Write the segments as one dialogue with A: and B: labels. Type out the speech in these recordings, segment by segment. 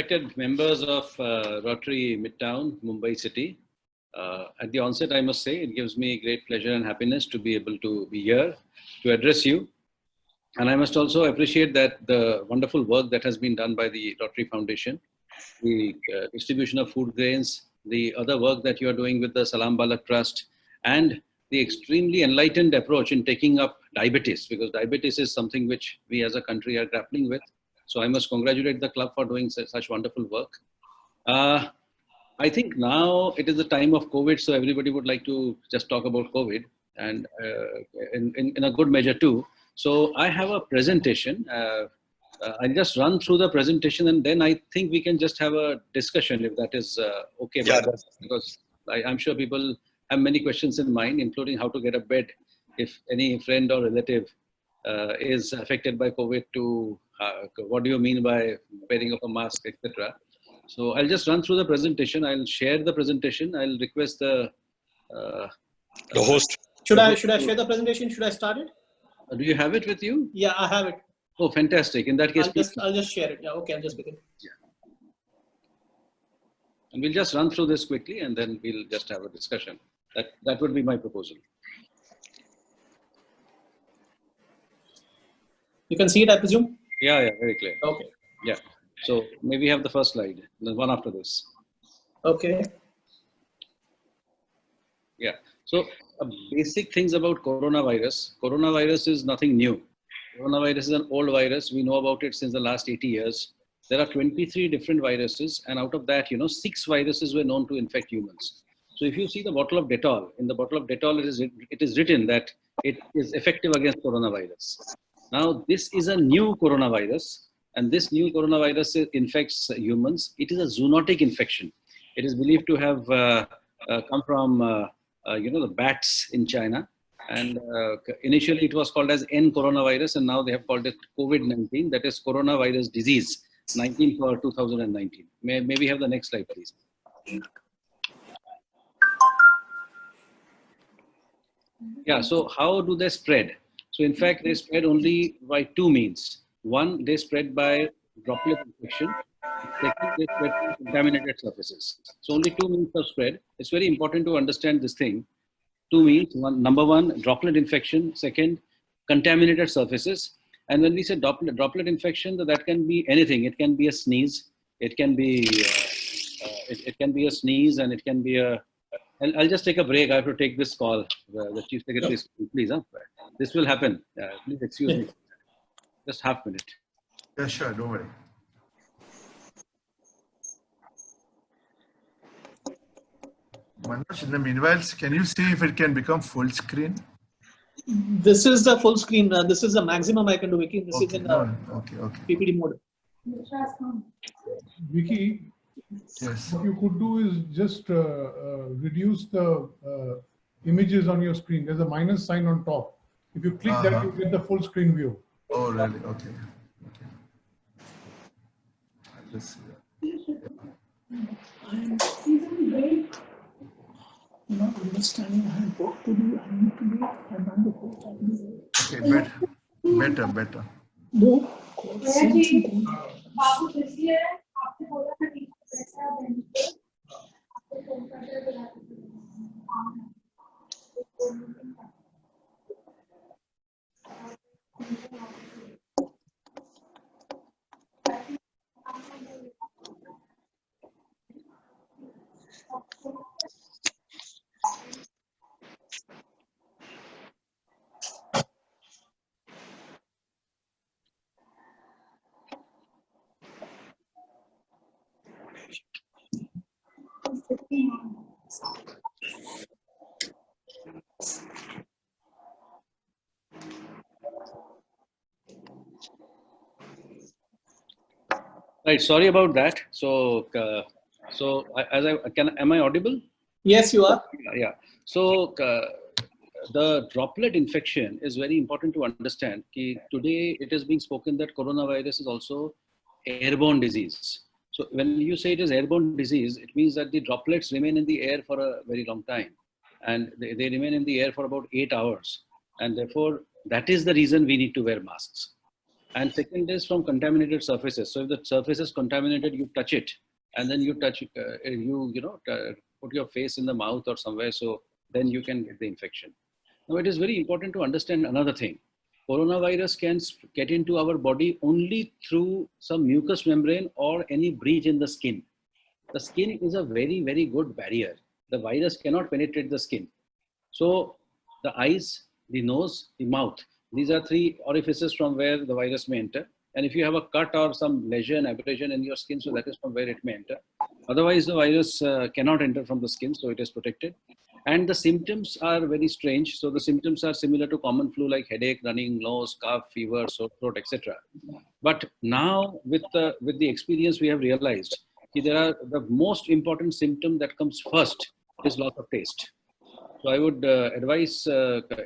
A: respected members of Rotary Midtown, Mumbai City. At the onset, I must say, it gives me great pleasure and happiness to be able to be here to address you. And I must also appreciate that the wonderful work that has been done by the Rotary Foundation, the distribution of food grains, the other work that you are doing with the Salam Balak Trust, and the extremely enlightened approach in taking up diabetes, because diabetes is something which we as a country are grappling with. So I must congratulate the club for doing such wonderful work. I think now it is the time of COVID, so everybody would like to just talk about COVID, and in a good measure too. So I have a presentation. I'll just run through the presentation, and then I think we can just have a discussion if that is okay.
B: Yeah,
A: because I'm sure people have many questions in mind, including how to get a bed if any friend or relative is affected by COVID. What do you mean by wearing of a mask, etc. So I'll just run through the presentation. I'll share the presentation. I'll request the
B: host.
C: Should I share the presentation? Should I start it?
A: Do you have it with you?
C: Yeah, I have it.
A: Oh, fantastic. In that case,
C: I'll just share it. Yeah, okay, I'll just begin.
A: Yeah. And we'll just run through this quickly, and then we'll just have a discussion. That would be my proposal.
C: You can see it, I presume?
A: Yeah, very clear.
C: Okay.
A: Yeah. So maybe have the first slide, the one after this.
C: Okay.
A: Yeah. So basic things about coronavirus. Coronavirus is nothing new. Coronavirus is an old virus. We know about it since the last 80 years. There are 23 different viruses, and out of that, 6 viruses were known to infect humans. So if you see the bottle of Dettol, in the bottle of Dettol, it is written that it is effective against coronavirus. Now, this is a new coronavirus, and this new coronavirus infects humans. It is a zoonotic infection. It is believed to have come from, the bats in China. And initially it was called as N coronavirus, and now they have called it COVID-19, that is coronavirus disease 19 for 2019. May we have the next slide, please? Yeah, so how do they spread? So in fact, they spread only by 2 means. One, they spread by droplet infection. Second, they spread by contaminated surfaces. So only 2 means of spread. It's very important to understand this thing. 2 means, number 1, droplet infection. Second, contaminated surfaces. And when we say droplet infection, that can be anything. It can be a sneeze. It can be it can be a sneeze, and it can be a. I'll just take a break. I have to take this call. The chief secretary, please. This will happen. Please excuse me. Just half minute.
D: Yeah, sure. Don't worry. Manoj, in the meanwhile, can you see if it can become full screen?
C: This is the full screen. This is the maximum I can do, Vicky. This is in
D: okay.
C: PPT mode.
E: Vicky,
D: Yes.
E: what you could do is just reduce the images on your screen. There's a minus sign on top. If you click that, you get the full screen view.
D: Oh, really? Okay. I'll just see that.
C: Not understanding I have work to do. I need to do. I've done the whole time.
D: Okay, better.
C: No.
A: Right. Sorry about that. So, am I audible?
C: Yes, you are.
A: Yeah. So the droplet infection is very important to understand. Today it is being spoken that coronavirus is also airborne disease. So when you say it is airborne disease, it means that the droplets remain in the air for a very long time, and they remain in the air for about 8 hours. And therefore, that is the reason we need to wear masks. And second is from contaminated surfaces. So if the surface is contaminated, you touch it, and then you touch, put your face in the mouth or somewhere, so then you can get the infection. Now, it is very important to understand another thing. Coronavirus can get into our body only through some mucous membrane or any breach in the skin. The skin is a very, very good barrier. The virus cannot penetrate the skin. So the eyes, the nose, the mouth, these are three orifices from where the virus may enter. And if you have a cut or some lesion, abrasion in your skin, so that is from where it may enter. Otherwise, the virus cannot enter from the skin, so it is protected. And the symptoms are very strange. So the symptoms are similar to common flu, like headache, running nose, cough, fever, sore throat, etc. But now, with the experience, we have realized that the most important symptom that comes first is loss of taste. So I would advise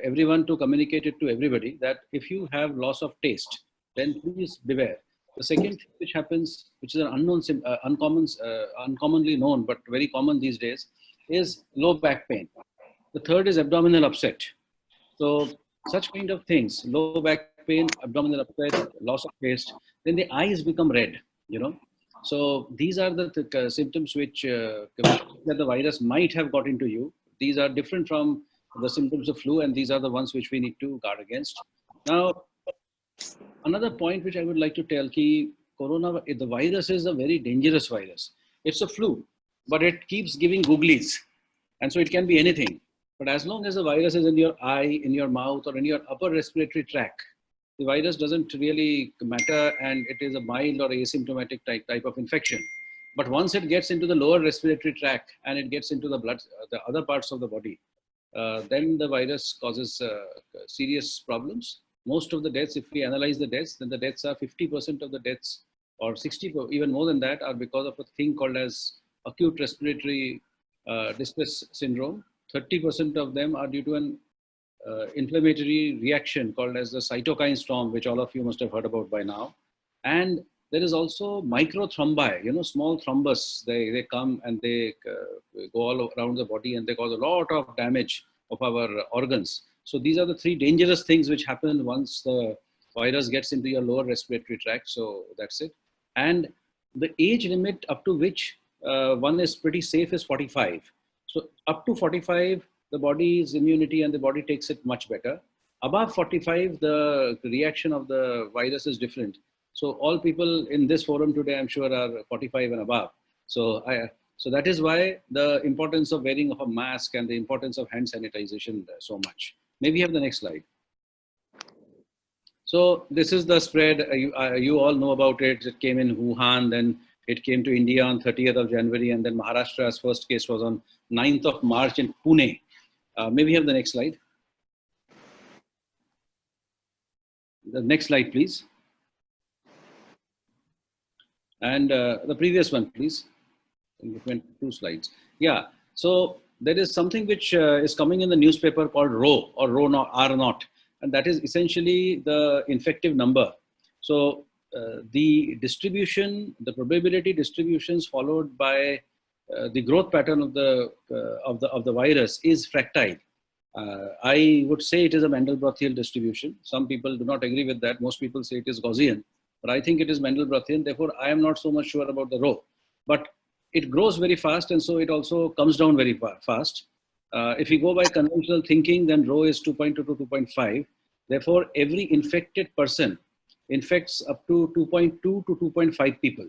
A: everyone to communicate it to everybody that if you have loss of taste, then please beware. The second thing which happens, which is an uncommonly known but very common these days, is low back pain. The third is abdominal upset. So such kind of things, low back pain, abdominal upset, loss of taste, then the eyes become red, So these are the symptoms which that the virus might have got into you. These are different from the symptoms of flu, and these are the ones which we need to guard against. Now, another point which I would like to tell, the virus is a very dangerous virus. It's a flu, but it keeps giving googlies. And so it can be anything. But as long as the virus is in your eye, in your mouth, or in your upper respiratory tract, the virus doesn't really matter, and it is a mild or asymptomatic type of infection. But once it gets into the lower respiratory tract and it gets into the blood, the other parts of the body, then the virus causes serious problems. Most of the deaths, if we analyze the deaths, then the deaths are 50% of the deaths, or 60, even more than that, are because of a thing called as acute respiratory distress syndrome. 30% of them are due to an inflammatory reaction called as the cytokine storm, which all of you must have heard about by now. And there is also microthrombi, small thrombus. They come and they go all around the body, and they cause a lot of damage of our organs. So these are the three dangerous things which happen once the virus gets into your lower respiratory tract. So that's it. And the age limit up to which one is pretty safe is 45. So up to 45, the body's immunity and the body takes it much better. Above 45, the reaction of the virus is different. So all people in this forum today, I'm sure, are 45 and above. So that is why the importance of wearing of a mask and the importance of hand sanitization so much. Maybe have the next slide. So this is the spread. You all know about it. It came in Wuhan, then it came to India on 30th of January, and then Maharashtra's first case was on 9th of March in Pune. Maybe have the next slide. The next slide, please. And the previous one, please. It went 2 slides. Yeah. So there is something which is coming in the newspaper called Rho, or Rho not, R naught, and that is essentially the infective number. So the distribution, the probability distributions followed by the growth pattern of the virus is fractile. I would say it is a Mandelbrothian distribution. Some people do not agree with that. Most people say it is Gaussian, but I think it is Mandelbrothian. Therefore, I am not so much sure about the Rho. But it grows very fast, and so it also comes down very fast. If we go by conventional thinking, then Rho is 2.2 to 2.5. Therefore, every infected person infects up to 2.2 to 2.5 people.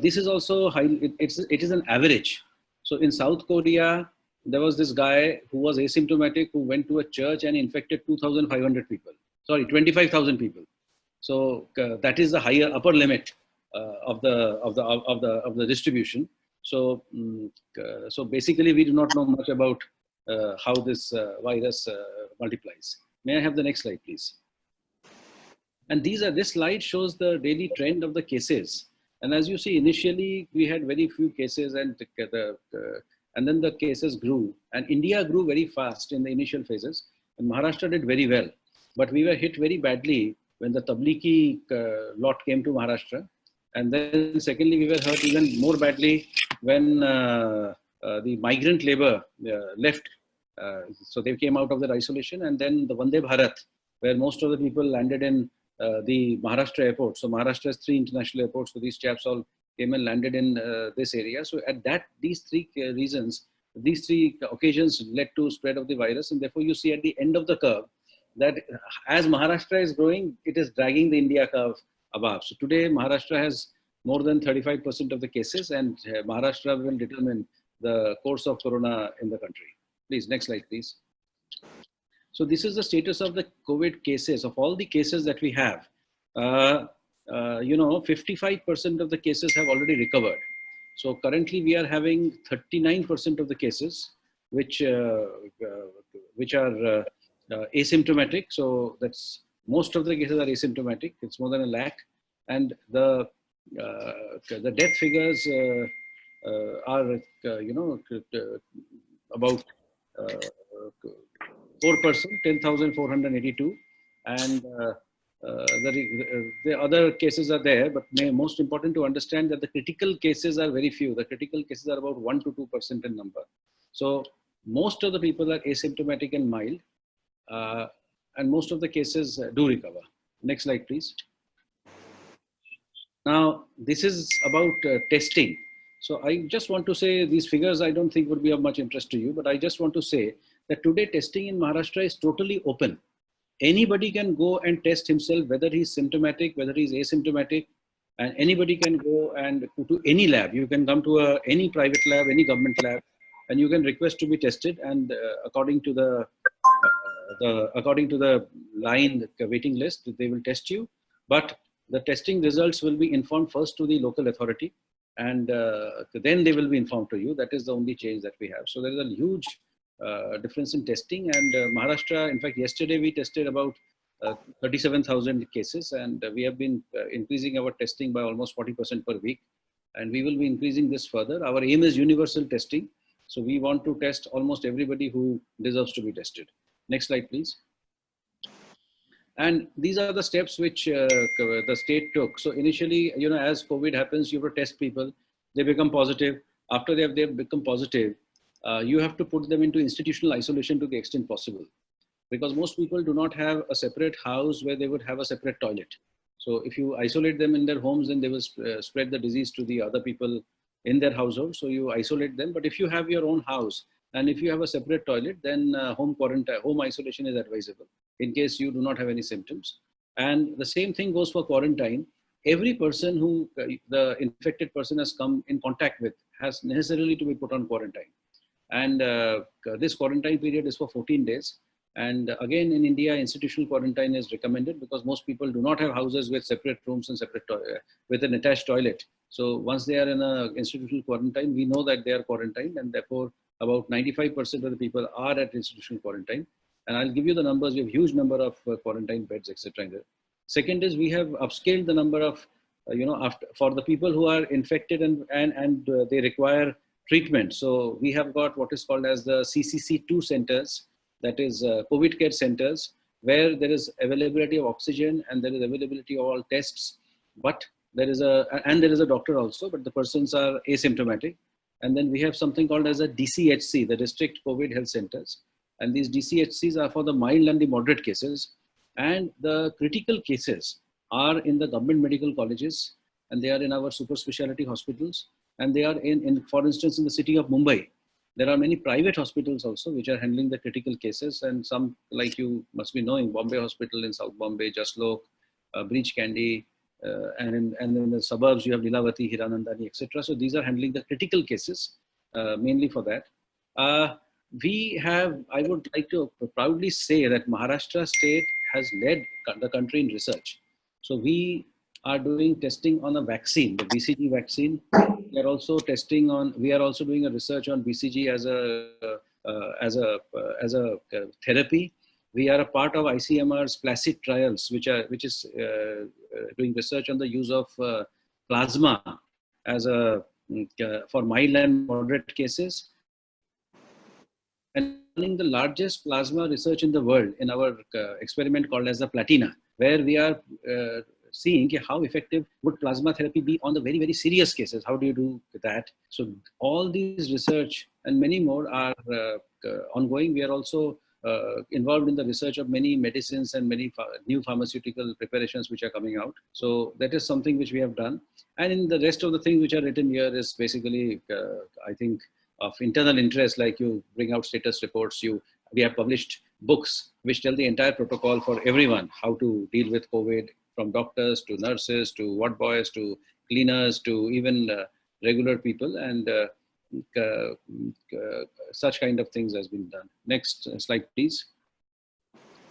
A: This is also high. It is an average. So in South Korea, there was this guy who was asymptomatic who went to a church and infected 2,500 people. Sorry, 25,000 people. So that is the upper limit of the distribution. So so basically, we do not know much about how this virus multiplies. May I have the next slide, please? And this slide shows the daily trend of the cases. And as you see, initially we had very few cases, and then the cases grew. And India grew very fast in the initial phases, and Maharashtra did very well. But we were hit very badly when the Tablighi lot came to Maharashtra. And then secondly, we were hurt even more badly when the migrant labor left. So they came out of their isolation, and then the Vande Bharat, where most of the people landed in the Maharashtra airport. So Maharashtra has 3 international airports. So these chaps all came and landed in this area. So at these 3 reasons, these 3 occasions led to spread of the virus. And therefore you see at the end of the curve that as Maharashtra is growing, it is dragging the India curve above. So today Maharashtra has more than 35% of the cases, and Maharashtra will determine the course of corona in the country. Please, next slide, please. So this is the status of the COVID cases. Of all the cases that we have, 55% of the cases have already recovered. So currently we are having 39% of the cases which are asymptomatic. So that's most of the cases are asymptomatic. It's more than 1 lakh, and the death figures are about 4%, 10,482, and the other cases are there, but most important to understand that the critical cases are very few. The critical cases are about 1 to 2% in number. So most of the people are asymptomatic and mild, and most of the cases do recover. Next slide, please. Now, this is about testing. So I just want to say these figures I don't think would be of much interest to you, but I just want to say that today testing in Maharashtra is totally open. Anybody can go and test himself, whether he's symptomatic, whether he's asymptomatic, and anybody can go and to any lab. You can come to any private lab, any government lab, and you can request to be tested. And according to the line, the waiting list, they will test you. But the testing results will be informed first to the local authority, and then they will be informed to you. That is the only change that we have. So there is a huge difference in testing, and Maharashtra, in fact, yesterday we tested about 37,000 cases, and we have been increasing our testing by almost 40% per week, and we will be increasing this further. Our aim is universal testing, so we want to test almost everybody who deserves to be tested. Next slide, please. And these are the steps which the state took. So initially, as COVID happens, you have to test people. They become positive. After they've become positive, you have to put them into institutional isolation to the extent possible, because most people do not have a separate house where they would have a separate toilet. So if you isolate them in their homes, then they will spread the disease to the other people in their household. So you isolate them. But if you have your own house and if you have a separate toilet, then home isolation is advisable in case you do not have any symptoms. And the same thing goes for quarantine. Every person who the infected person has come in contact with has necessarily to be put on quarantine. And this quarantine period is for 14 days. And again, in India, institutional quarantine is recommended because most people do not have houses with separate rooms and separate with an attached toilet. So once they are in an institutional quarantine, we know that they are quarantined, and therefore about 95% of the people are at institutional quarantine. And I'll give you the numbers. We have a huge number of quarantine beds, etc. Second is we have upscaled the number of, for the people who are infected and they require treatment. So we have got what is called as the CCC2 centers, that is COVID care centers, where there is availability of oxygen and there is availability of all tests, but there is a doctor also, but the persons are asymptomatic. And then we have something called as a DCHC, the District COVID Health Centers. And these DCHCs are for the mild and the moderate cases. And the critical cases are in the government medical colleges, and they are in our super specialty hospitals. And they are for instance, in the city of Mumbai, there are many private hospitals also which are handling the critical cases. And some, like you must be knowing, Bombay Hospital in South Bombay, Jaslok, Breach Candy, and in the suburbs you have Lilavati, Hiranandani, etc. So these are handling the critical cases, mainly for that. I would like to proudly say that Maharashtra state has led the country in research. So we are doing testing on a vaccine, the BCG vaccine. We are also doing a research on BCG as a therapy. We are a part of ICMR's PLACID trials, which is doing research on the use of plasma for mild and moderate cases. And running the largest plasma research in the world in our experiment called as the Platina, where we are seeing how effective would plasma therapy be on the very, very serious cases. How do you do that? So all these research and many more are ongoing. We are also involved in the research of many medicines and many new pharmaceutical preparations which are coming out. So that is something which we have done. And in the rest of the things which are written here is basically, I think, of internal interest, like you bring out status reports, we have published books which tell the entire protocol for everyone, how to deal with COVID, from doctors to nurses to ward boys to cleaners to even regular people, and such kind of things has been done. Next slide, please.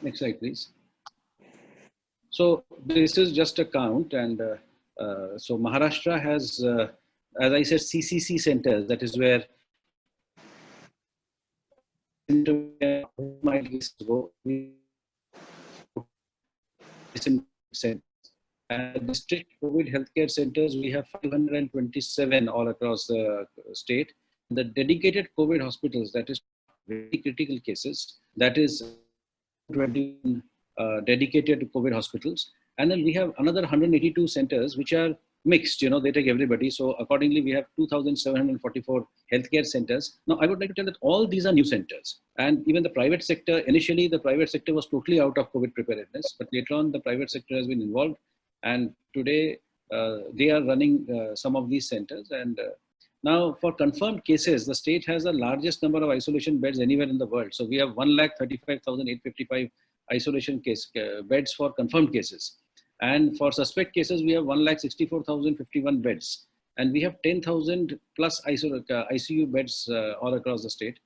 A: Next slide, please. So this is just a count, and so Maharashtra has, as I said, CCC centers. That is where go. And district COVID healthcare centers, we have 527 all across the state. The dedicated COVID hospitals, that is very critical cases, that is 20 dedicated COVID hospitals. And then we have another 182 centers which are mixed, you know, they take everybody. So accordingly, we have 2,744 healthcare centers. Now, I would like to tell that all these are new centers. And even the private sector, initially the private sector was totally out of COVID preparedness, but later on the private sector has been involved. And today they are running some of these centers. And now for confirmed cases, the state has the largest number of isolation beds anywhere in the world. So we have 1,35,855 isolation beds for confirmed cases. And for suspect cases, we have 1,64,051 beds. And we have 10,000 plus ICU beds all across the state.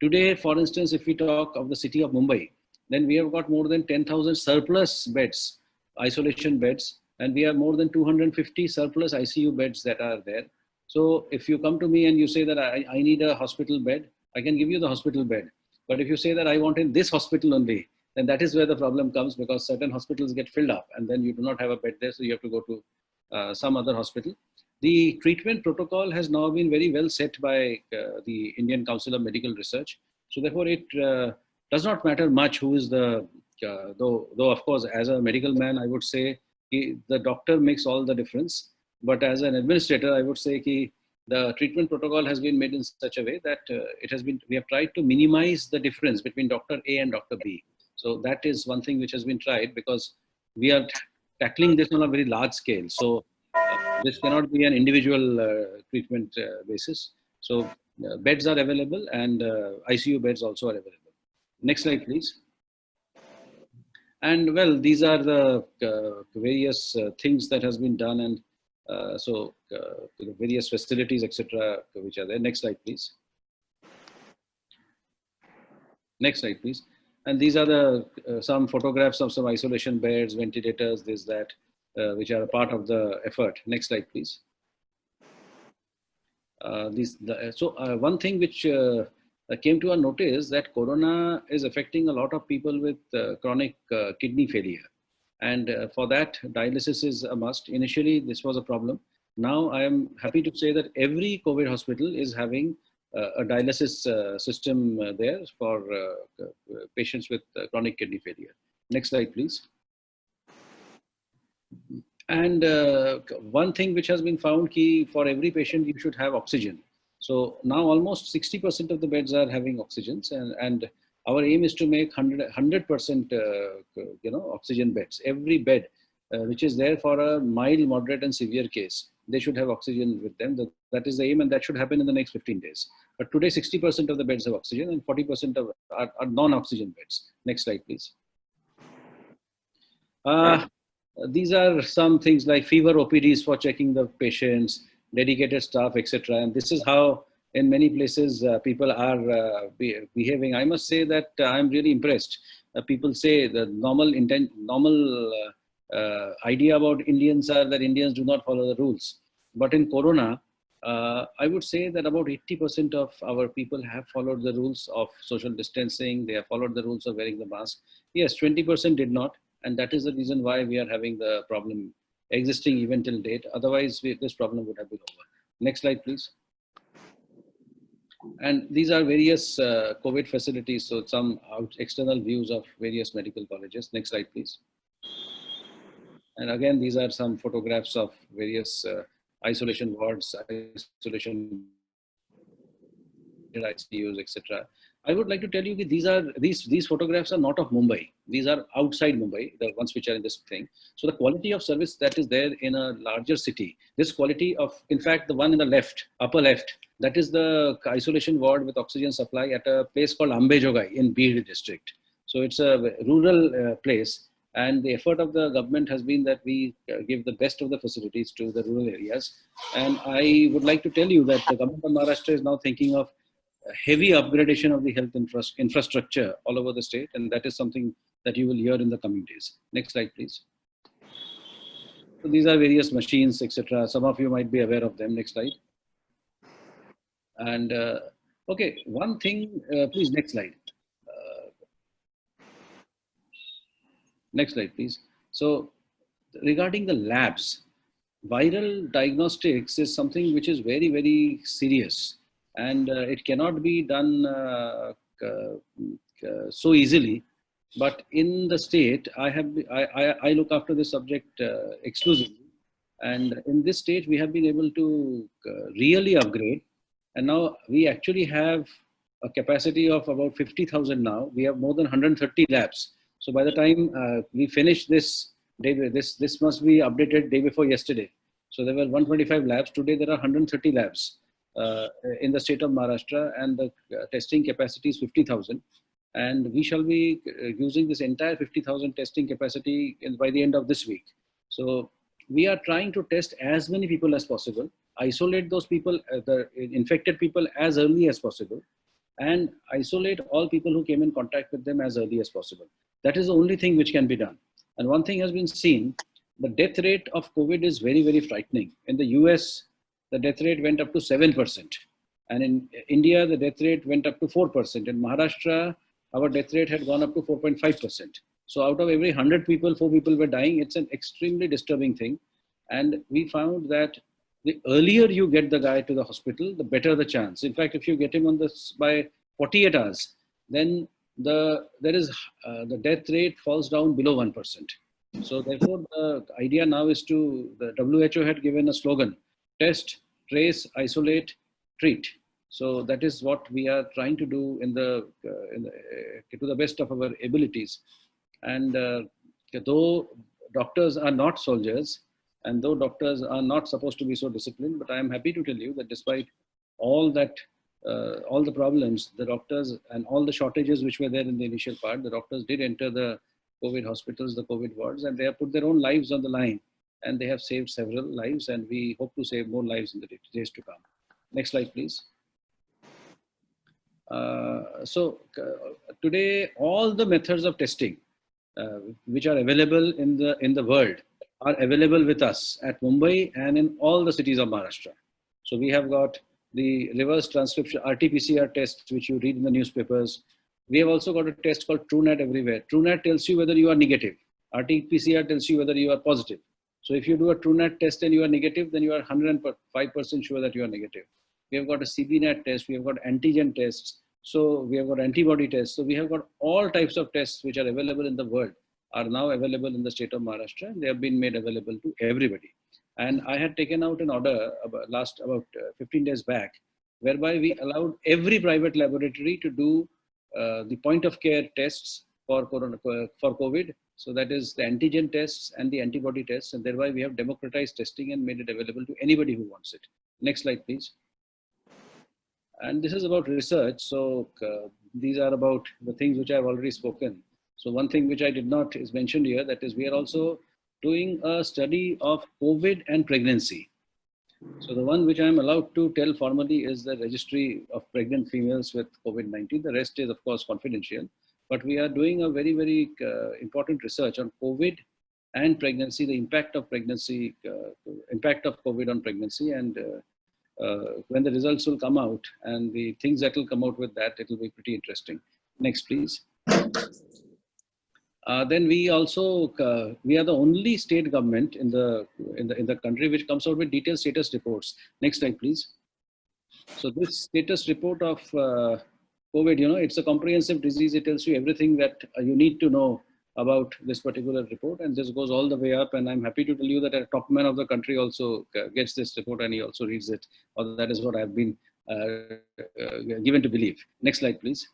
A: Today, for instance, if we talk of the city of Mumbai, then we have got more than 10,000 surplus beds, isolation beds, and we have more than 250 surplus ICU beds that are there. So if you come to me and you say that I need a hospital bed, I can give you the hospital bed. But if you say that I want in this hospital only, then that is where the problem comes, because certain hospitals get filled up and then you do not have a bed there, so you have to go to some other hospital. The treatment protocol has now been very well set by the Indian Council of Medical Research. So therefore it does not matter much who is the, though of course as a medical man, I would say the doctor makes all the difference. But as an administrator, I would say the treatment protocol has been made in such a way that we have tried to minimize the difference between Dr. A and Dr. B. So that is one thing which has been tried, because we are tackling this on a very large scale. So this cannot be an individual treatment basis. So beds are available, and ICU beds also are available. Next slide, please. And well, these are the various things that has been done, and so the various facilities, etc., which are there. Next slide, please. Next slide, please. And these are the some photographs of some isolation beds, ventilators, this, that, which are a part of the effort. Next slide, please. One thing which came to our notice, that corona is affecting a lot of people with chronic kidney failure. And for that, dialysis is a must. Initially, this was a problem. Now, I am happy to say that every COVID hospital is having a dialysis system there for patients with chronic kidney failure. Next slide, please. And one thing which has been found key, for every patient, you should have oxygen. So now almost 60% of the beds are having oxygens, and our aim is to make 100% oxygen beds. Every bed which is there for a mild, moderate, and severe case, they should have oxygen with them. That is the aim, and that should happen in the next 15 days. But today, 60% of the beds have oxygen, and 40% are non-oxygen beds. Next slide, please. These are some things like fever OPDs for checking the patients, dedicated staff, etc. And this is how, in many places, people are behaving. I must say that I'm really impressed. People say the normal idea about Indians are that Indians do not follow the rules. But in Corona, I would say that about 80% of our people have followed the rules of social distancing. They have followed the rules of wearing the mask. Yes, 20% did not. And that is the reason why we are having the problem existing even till date. Otherwise, this problem would have been over. Next slide, please. And these are various COVID facilities. So some external views of various medical colleges. Next slide, please. And again, these are some photographs of various isolation wards, isolation ICUs, etc. I would like to tell you that these photographs are not of Mumbai. These are outside Mumbai, the ones which are in this thing. So the quality of service that is there in a larger city, this quality of, in fact, the one in the left, upper left, that is the isolation ward with oxygen supply at a place called Ambejogai in Beed district. So it's a rural place. And the effort of the government has been that we give the best of the facilities to the rural areas. And I would like to tell you that the government of Maharashtra is now thinking of heavy upgradation of the health infrastructure all over the state, and that is something that you will hear in the coming days. Next slide, please. So these are various machines, etc. Some of you might be aware of them. Next slide. And okay, one thing, please, next slide. Next slide, please. So regarding the labs, viral diagnostics is something which is very, very serious. And it cannot be done so easily. But in the state, I look after this subject exclusively. And in this state, we have been able to really upgrade. And now we actually have a capacity of about 50,000 now. We have more than 130 labs. So by the time we finish this, this must be updated day before yesterday. So there were 125 labs. Today, there are 130 labs. In the state of Maharashtra, and the testing capacity is 50,000. And we shall be using this entire 50,000 testing capacity by the end of this week. So we are trying to test as many people as possible, isolate those people, the infected people as early as possible, and isolate all people who came in contact with them as early as possible. That is the only thing which can be done. And one thing has been seen, the death rate of COVID is very, very frightening. In the US, the death rate went up to 7%. And in India, the death rate went up to 4%. In Maharashtra, our death rate had gone up to 4.5%. So out of every 100 people, 4 people were dying. It's an extremely disturbing thing. And we found that the earlier you get the guy to the hospital, the better the chance. In fact, if you get him on this by 48 hours, then the death rate falls down below 1%. So therefore, the idea now is the WHO had given a slogan, test, trace, isolate, treat. So that is what we are trying to do to the best of our abilities. And though doctors are not soldiers, and though doctors are not supposed to be so disciplined, but I am happy to tell you that despite all that, all the problems, the doctors and all the shortages which were there in the initial part, the doctors did enter the COVID hospitals, the COVID wards, and they have put their own lives on the line. And they have saved several lives, and we hope to save more lives in the days to come. Next slide, please. Today, all the methods of testing which are available in the world are available with us at Mumbai and in all the cities of Maharashtra. So we have got the reverse transcription RT-PCR tests, which you read in the newspapers. We have also got a test called TrueNat everywhere. TrueNat tells you whether you are negative. RT-PCR tells you whether you are positive. So if you do a TrueNat test and you are negative, then you are 105% sure that you are negative. We have got a CBNat test. We have got antigen tests. So we have got antibody tests. So we have got all types of tests which are available in the world are now available in the state of Maharashtra. And they have been made available to everybody. And I had taken out an order about 15 days back, whereby we allowed every private laboratory to do the point of care tests for COVID. So that is the antigen tests and the antibody tests, and thereby we have democratized testing and made it available to anybody who wants it. Next slide, please. And this is about research. So these are about the things which I've already spoken. So one thing which I did not is mentioned here, that is we are also doing a study of COVID and pregnancy. So the one which I'm allowed to tell formally is the registry of pregnant females with COVID-19. The rest is of course confidential. But we are doing a very, very important research on COVID and pregnancy, the impact of pregnancy, impact of COVID on pregnancy. And when the results will come out and the things that will come out with that, it will be pretty interesting. Next, please. Then we also, we are the only state government in the country which comes out with detailed status reports. Next slide, please. So this status report of COVID, it's a comprehensive disease. It tells you everything that you need to know about this particular report, and this goes all the way up. And I'm happy to tell you that a top man of the country also gets this report and he also reads it, or that is what I've been given to believe. Next slide, please.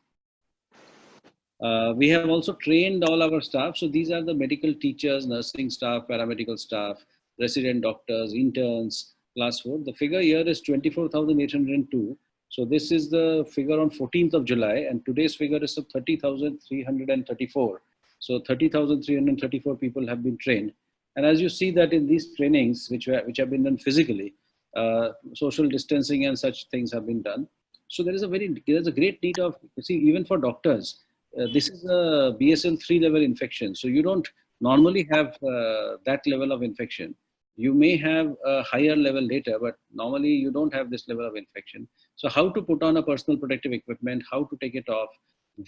A: We have also trained all our staff. So these are the medical teachers, nursing staff, paramedical staff, resident doctors, interns, class 4. The figure here is 24,802. So this is the figure on 14th of July, and today's figure is of 30,334. So 30,334 people have been trained. And as you see that in these trainings, which have been done physically, social distancing and such things have been done. So there's a great need of, you see, even for doctors, this is a BSL-3 level infection. So you don't normally have that level of infection. You may have a higher level later, but normally you don't have this level of infection. So how to put on a personal protective equipment, how to take it off,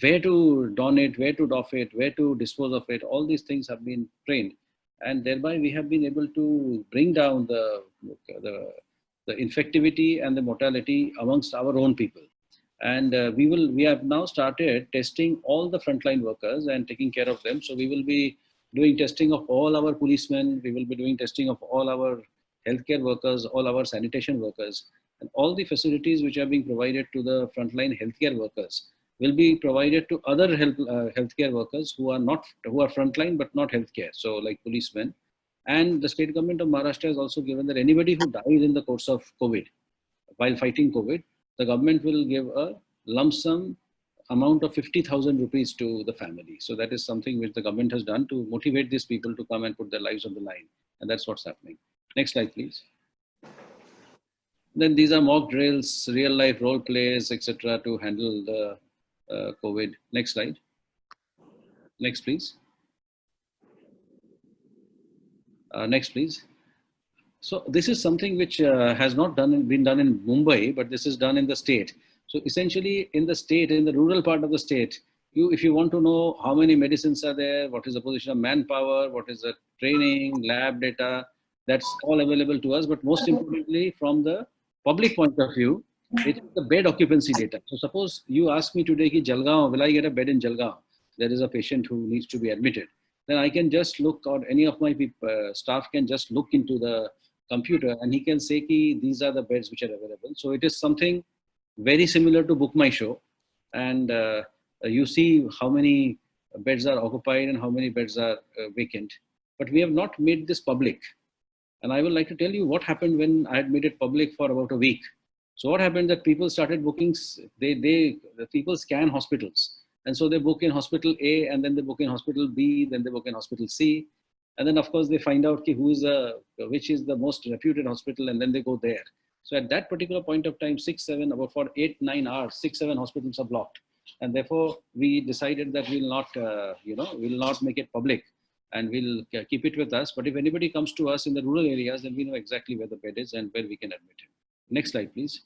A: where to don it, where to doff it, where to dispose of it, all these things have been trained. And thereby we have been able to bring down the infectivity and the mortality amongst our own people. And we have now started testing all the frontline workers and taking care of them. So we will be doing testing of all our policemen. We will be doing testing of all our healthcare workers, all our sanitation workers, and all the facilities which are being provided to the frontline healthcare workers will be provided to other healthcare workers who are frontline but not healthcare. So like policemen. And the state government of Maharashtra has also given that anybody who died in the course of COVID, while fighting COVID, the government will give a lump sum amount of 50,000 rupees to the family. So that is something which the government has done to motivate these people to come and put their lives on the line. And that's what's happening. Next slide, please. Then these are mock drills, real life role plays, etc. to handle the COVID. Next slide. Next, please. Next, please. So this is something which has not been done in Mumbai, but this is done in the state. So essentially in the state, in the rural part of the state, if you want to know how many medicines are there, what is the position of manpower, what is the training, lab data, that's all available to us. But most importantly, from the public point of view, it is the bed occupancy data. So suppose you ask me today, ki Jalgaon, will I get a bed in Jalgaon? There is a patient who needs to be admitted. Then I can just look, or any of my staff can just look into the computer and he can say ki these are the beds which are available. So it is something very similar to Book My Show, and you see how many beds are occupied and how many beds are vacant. But we have not made this public. And I would like to tell you what happened when I had made it public for about a week. So what happened that people started booking, the people scan hospitals. And so they book in hospital A, and then they book in hospital B, then they book in hospital C. And then of course they find out which is the most reputed hospital, and then they go there. So at that particular point of time, about for 8-9 hours, 6-7 hospitals are blocked. And therefore we decided that we'll not make it public, and we'll keep it with us. But if anybody comes to us in the rural areas, then we know exactly where the bed is and where we can admit him. Next slide, please.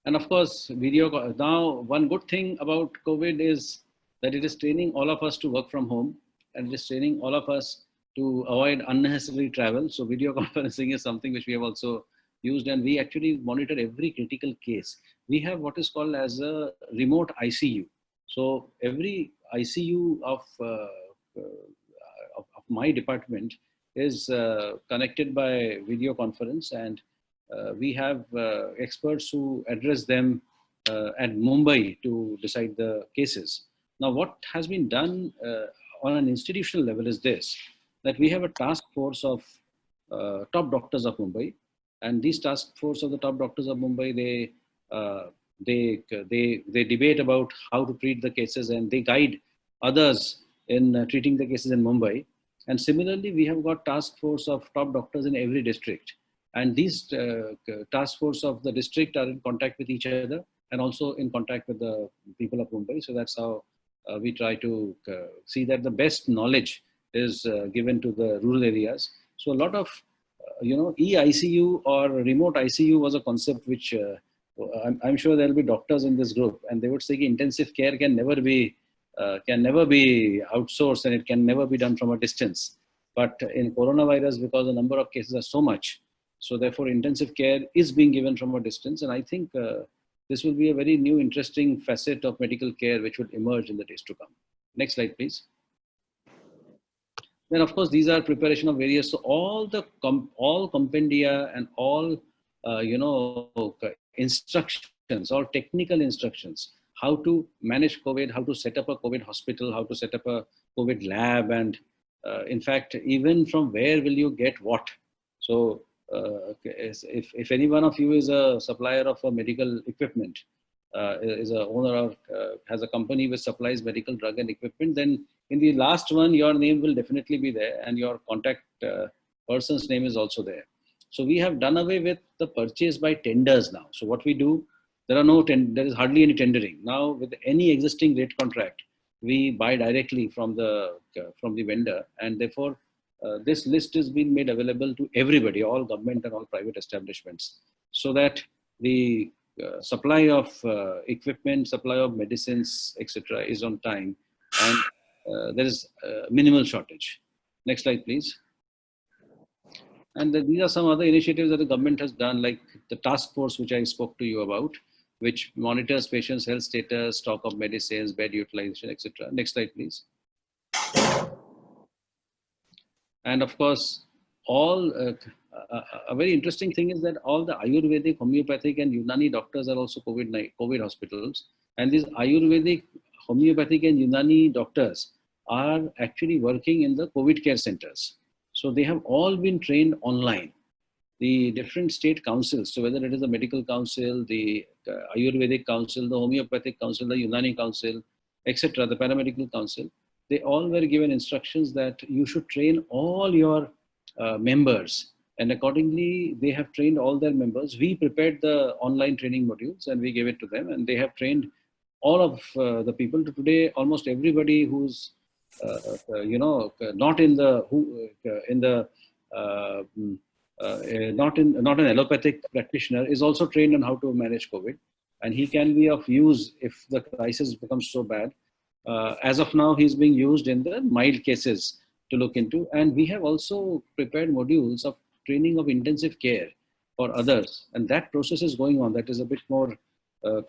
A: And of course, now one good thing about COVID is that it is training all of us to work from home, and it is training all of us to avoid unnecessary travel. So video conferencing is something which we have also used, and we actually monitor every critical case. We have what is called as a remote ICU. So every ICU of my department is connected by video conference, and we have experts who address them at Mumbai to decide the cases. Now, what has been done on an institutional level is this, that we have a task force of top doctors of Mumbai, and these task force of the top doctors of Mumbai, they debate about how to treat the cases, and they guide others in treating the cases in Mumbai. And similarly, we have got task force of top doctors in every district. And these task force of the district are in contact with each other and also in contact with the people of Mumbai. So that's how we try to see that the best knowledge is given to the rural areas. So a lot of, e-ICU or remote ICU was a concept which I'm sure there'll be doctors in this group, and they would say intensive care can never be outsourced, and it can never be done from a distance. But in coronavirus, because the number of cases are so much, so therefore intensive care is being given from a distance. And I think this will be a very new, interesting facet of medical care which will emerge in the days to come. Next slide, please. Then of course, these are preparation of various, so all compendia and all, instructions, all technical instructions how to manage COVID, how to set up a COVID hospital, how to set up a COVID lab, and in fact, even from where will you get what. So if any one of you is a supplier of a medical equipment, is a owner or has a company which supplies medical drug and equipment, then in the last one, your name will definitely be there, and your contact person's name is also there. So we have done away with the purchase by tenders now. So what we do, there is hardly any tendering now. With any existing rate contract, we buy directly from the vendor, and therefore this list is being made available to everybody, all government and all private establishments, so that the supply of equipment, supply of medicines, etc., is on time, and there is minimal shortage. Next slide, please. And these are some other initiatives that the government has done, like the task force, which I spoke to you about, which monitors patients' health status, stock of medicines, bed utilization, etc. Next slide, please. And of course, all a very interesting thing is that all the Ayurvedic, homeopathic, and Unani doctors are also COVID hospitals. And these Ayurvedic, homeopathic, and Unani doctors are actually working in the COVID care centers. So they have all been trained online. The different state councils, so whether it is the medical council, the Ayurvedic council, the homeopathic council, the Unani council, etc., the paramedical council, they all were given instructions that you should train all your members. And accordingly, they have trained all their members. We prepared the online training modules and we gave it to them, and they have trained all of the people. Today, almost everybody who's not in the not an allopathic practitioner is also trained on how to manage COVID, and he can be of use if the crisis becomes so bad. As of now, he's being used in the mild cases to look into, and we have also prepared modules of training of intensive care for others, and that process is going on. That is a bit more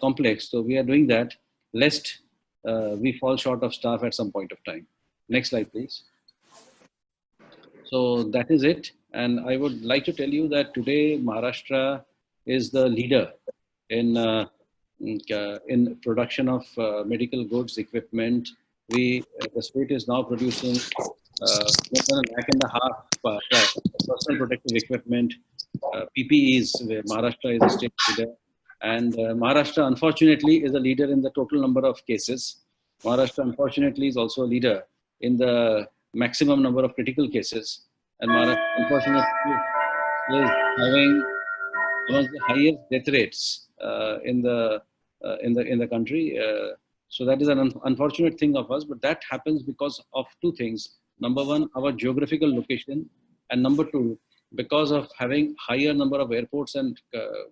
A: complex, so we are doing that lest we fall short of staff at some point of time. Next slide, please. So that is it. And I would like to tell you that today Maharashtra is the leader in production of medical goods, equipment. The state is now producing more than 1.5 lakh personal protective equipment, PPEs, where Maharashtra is a state leader. And Maharashtra, unfortunately, is a leader in the total number of cases. Maharashtra, unfortunately, is also a leader in the maximum number of critical cases. And Maharashtra, unfortunately, is having one of the highest death rates in the country. So that is an unfortunate thing of us, but that happens because of two things. Number one, our geographical location, and number two, because of having higher number of airports and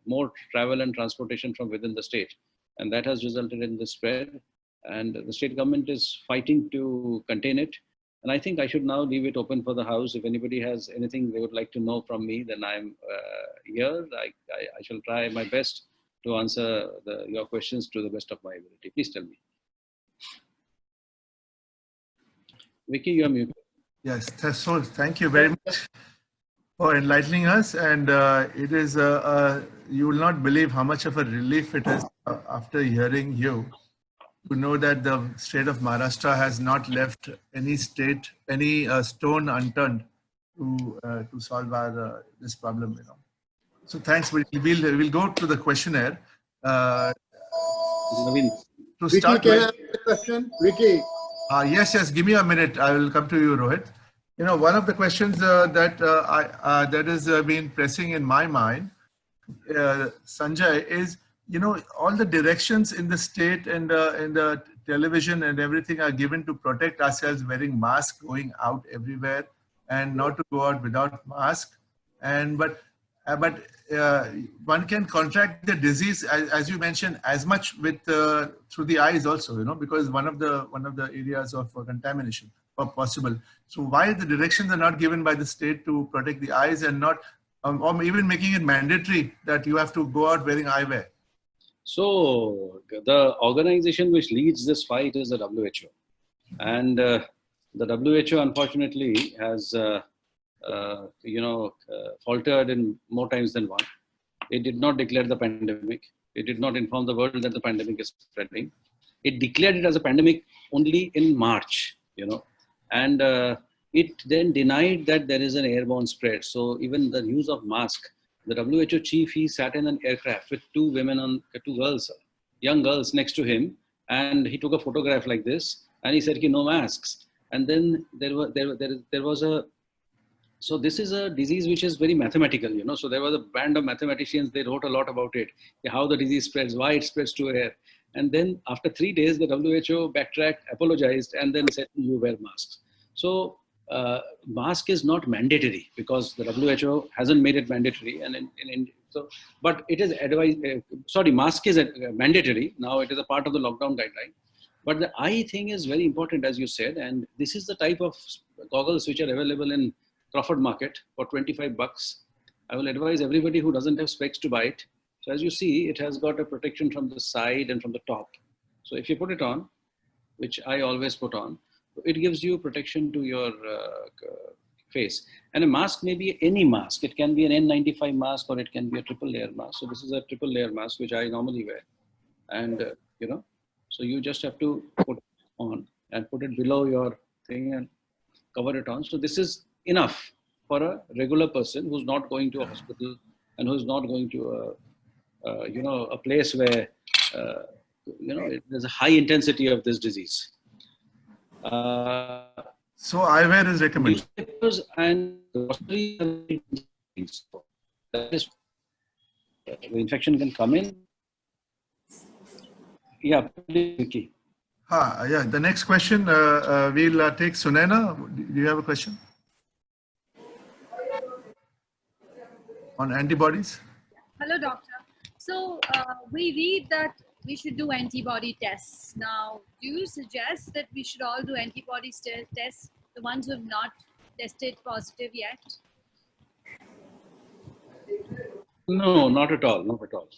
A: more travel and transportation from within the state. And that has resulted in the spread, and the state government is fighting to contain it. And I think I should now leave it open for the house. If anybody has anything they would like to know from me, then I'm here. I shall try my best to answer your questions to the best of my ability. Please tell me. Vicky, you are muted.
D: Yes, so thank you very much for enlightening us. And it is, you will not believe how much of a relief it is after hearing you to know that the state of Maharashtra has not left any stone unturned to solve our this problem. So thanks. We'll go to the questionnaire. To start
B: Vicky, can I ask a question? Vicky.
D: Yes. Give me a minute. I will come to you, Rohit. One of the questions that has been pressing in my mind, Sanjay, is all the directions in the state and in the television and everything are given to protect ourselves, wearing masks, going out everywhere, and not to go out without mask. But one can contract the disease, as you mentioned, as much with through the eyes also, because one of the areas of contamination possible. So why the directions are not given by the state to protect the eyes, and not or even making it mandatory that you have to go out wearing eyewear?
A: So the organization which leads this fight is the WHO, and the WHO unfortunately has faltered in more times than one. It did not declare the pandemic. It did not inform the world that the pandemic is spreading. It declared it as a pandemic only in March, and it then denied that there is an airborne spread. So even the use of mask, the WHO chief, he sat in an aircraft with two girls, young girls next to him, and he took a photograph like this, and he said, no masks. And then there was a, so this is a disease which is very mathematical, So there was a band of mathematicians, they wrote a lot about it, how the disease spreads, why it spreads to air. And then after 3 days, the WHO backtracked, apologized, and then said, you wear masks. So mask is not mandatory because the WHO hasn't made it mandatory. But it is advised, mask is mandatory. Now it is a part of the lockdown guideline. But the eye thing is very important, as you said. And this is the type of goggles which are available in Crawford Market for $25. I will advise everybody who doesn't have specs to buy it. So as you see, it has got a protection from the side and from the top. So if you put it on, which I always put on, it gives you protection to your face. And a mask may be any mask. It can be an N95 mask or it can be a triple layer mask. So this is a triple layer mask, which I normally wear. And, so you just have to put it on and put it below your thing and cover it on. So this is enough for a regular person who's not going to a hospital and who's not going to a place where, there's a high intensity of this disease.
D: So eyewear is recommended.
A: Newspapers and that is, the infection can come in. Yeah, Vicky.
D: Yeah, the next question, we'll take Sunaina. Do you have a question? On antibodies?
F: Hello, doctor. So we read that we should do antibody tests. Now, do you suggest that we should all do antibody tests, the ones who have not tested positive yet?
A: No, not at all. Not at all.